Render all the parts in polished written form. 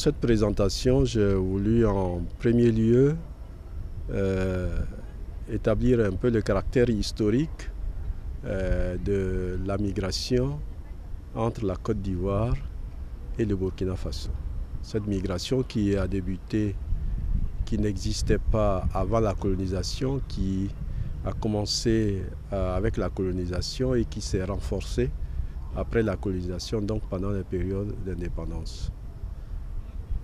cette présentation, j'ai voulu en premier lieu établir un peu le caractère historique de la migration entre la Côte d'Ivoire et le Burkina Faso. Cette migration qui a débuté, qui n'existait pas avant la colonisation, qui a commencé avec la colonisation et qui s'est renforcée après la colonisation, donc pendant la période d'indépendance.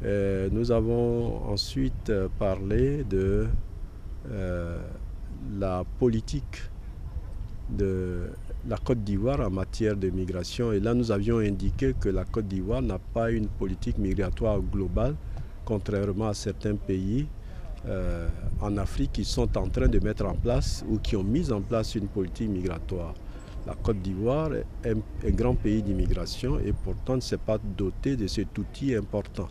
Nous avons ensuite parlé de la politique de la Côte d'Ivoire en matière de migration. Et là, nous avions indiqué que la Côte d'Ivoire n'a pas une politique migratoire globale, contrairement à certains pays en Afrique qui sont en train de mettre en place ou qui ont mis en place une politique migratoire. La Côte d'Ivoire est un grand pays d'immigration et pourtant ne s'est pas doté de cet outil important.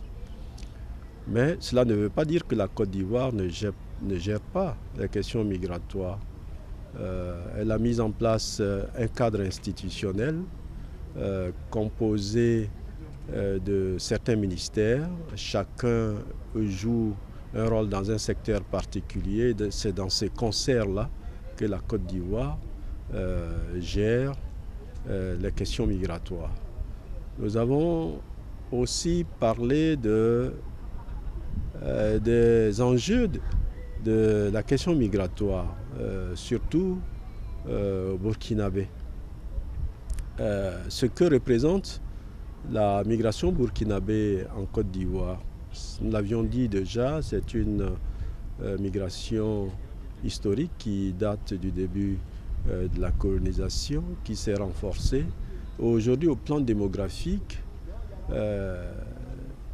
Mais cela ne veut pas dire que la Côte d'Ivoire ne gère pas les questions migratoires. Elle a mis en place un cadre institutionnel composé de certains ministères. Chacun joue un rôle dans un secteur particulier. C'est dans ces concerts-là que la Côte d'Ivoire gère les questions migratoires. Nous avons aussi parlé des enjeux de la question migratoire, surtout burkinabé. Ce que représente la migration burkinabé en Côte d'Ivoire. Nous l'avions dit déjà, c'est une migration historique qui date du début de la colonisation, qui s'est renforcée. Aujourd'hui, au plan démographique,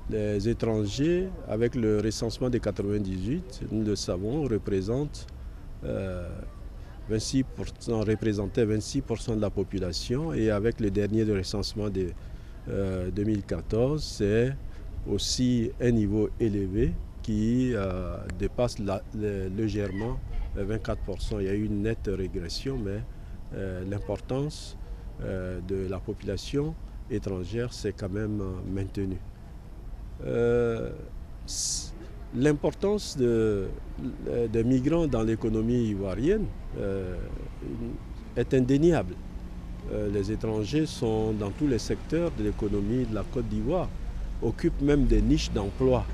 les étrangers, avec le recensement de 98, nous le savons, représentaient 26% de la population, et avec le dernier recensement de 2014, c'est aussi un niveau élevé qui dépasse légèrement 24%. Il y a eu une nette régression, mais l'importance de la population étrangère s'est quand même maintenue. L'importance des migrants dans l'économie ivoirienne est indéniable. Les étrangers sont dans tous les secteurs de l'économie de la Côte d'Ivoire, occupent même des niches d'emploi.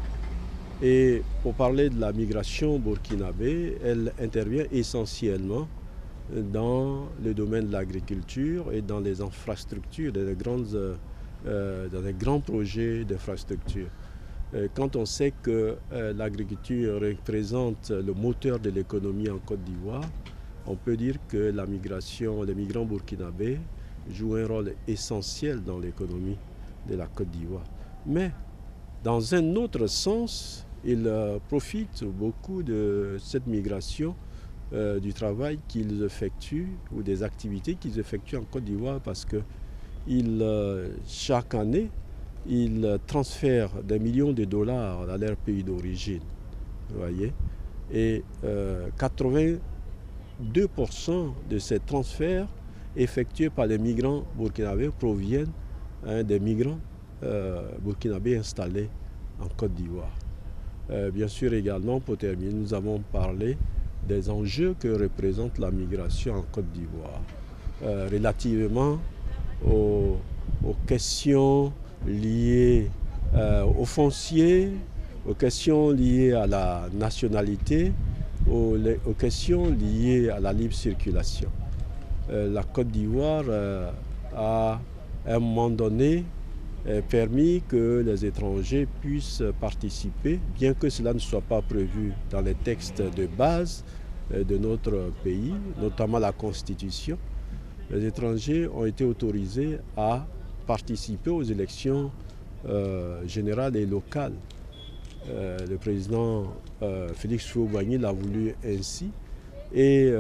Et pour parler de la migration burkinabé, elle intervient essentiellement dans le domaine de l'agriculture et dans les infrastructures, dans les grands projets d'infrastructures. Quand on sait que l'agriculture représente le moteur de l'économie en Côte d'Ivoire, on peut dire que les migrants burkinabés jouent un rôle essentiel dans l'économie de la Côte d'Ivoire. Mais dans un autre sens, ils profitent beaucoup de cette migration, du travail qu'ils effectuent ou des activités qu'ils effectuent en Côte d'Ivoire, parce que chaque année, ils transfèrent des millions de dollars dans leur pays d'origine. Vous voyez ? Et 82% de ces transferts effectués par les migrants burkinabés proviennent des migrants burkinabés installés en Côte d'Ivoire. Bien sûr également, pour terminer, nous avons parlé des enjeux que représente la migration en Côte d'Ivoire relativement aux questions liées au foncier, aux questions liées à la nationalité, aux questions liées à la libre circulation. La Côte d'Ivoire a à un moment donné permis que les étrangers puissent participer, bien que cela ne soit pas prévu dans les textes de base de notre pays, notamment la Constitution. Les étrangers ont été autorisés à participer aux élections générales et locales. Le président Félix Houphouët-Boigny l'a voulu ainsi. Et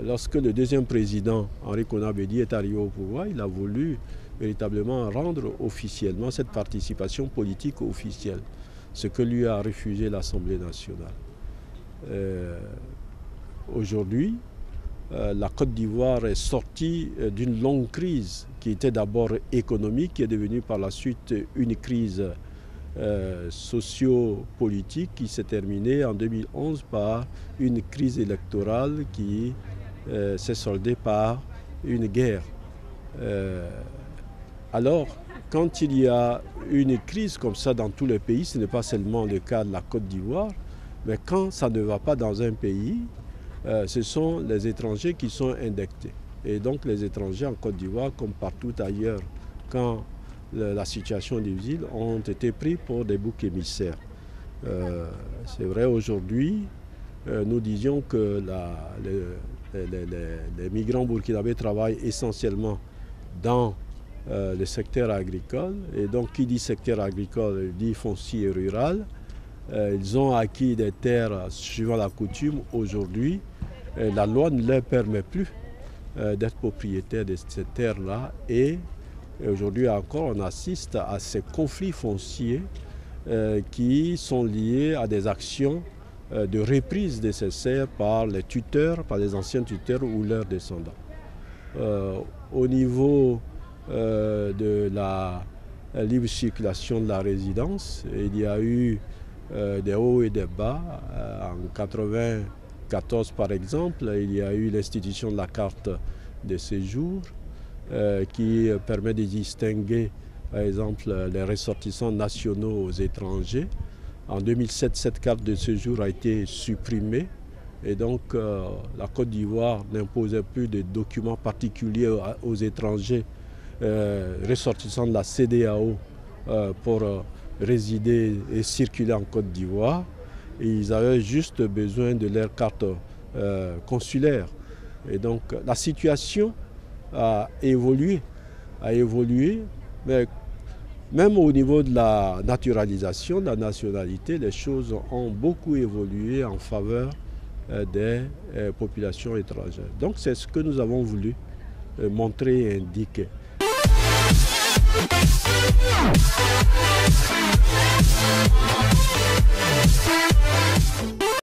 lorsque le deuxième président, Henri Konan Bédié, est arrivé au pouvoir, il a voulu véritablement rendre officiellement cette participation politique officielle, ce que lui a refusé l'Assemblée nationale. Aujourd'hui, la Côte d'Ivoire est sortie d'une longue crise qui était d'abord économique, qui est devenue par la suite une crise socio-politique qui s'est terminée en 2011 par une crise électorale qui s'est soldée par une guerre. Alors, quand il y a une crise comme ça dans tous les pays, ce n'est pas seulement le cas de la Côte d'Ivoire, mais quand ça ne va pas dans un pays, ce sont les étrangers qui sont indictés. Et donc les étrangers en Côte d'Ivoire, comme partout ailleurs, quand la situation est difficile, ont été pris pour des boucs émissaires. C'est vrai aujourd'hui, nous disions que les migrants burkinabés travaillent essentiellement dans le secteur agricole. Et donc qui dit secteur agricole dit foncier et rural. Ils ont acquis des terres suivant la coutume. Aujourd'hui, la loi ne leur permet plus d'être propriétaires de ces terres-là. Et aujourd'hui encore, on assiste à ces conflits fonciers qui sont liés à des actions de reprise de ces serres par les tuteurs, par les anciens tuteurs ou leurs descendants. Au niveau de la libre circulation de la résidence, il y a eu des hauts et des bas. En 1994, par exemple, il y a eu l'institution de la carte de séjour qui permet de distinguer, par exemple, les ressortissants nationaux aux étrangers. En 2007, cette carte de séjour a été supprimée et donc la Côte d'Ivoire n'imposait plus de documents particuliers aux étrangers ressortissants de la CEDEAO pour résider et circuler en Côte d'Ivoire. Ils avaient juste besoin de leur carte consulaire. Et donc la situation a évolué, mais même au niveau de la naturalisation, de la nationalité, les choses ont beaucoup évolué en faveur des populations étrangères. Donc c'est ce que nous avons voulu montrer et indiquer.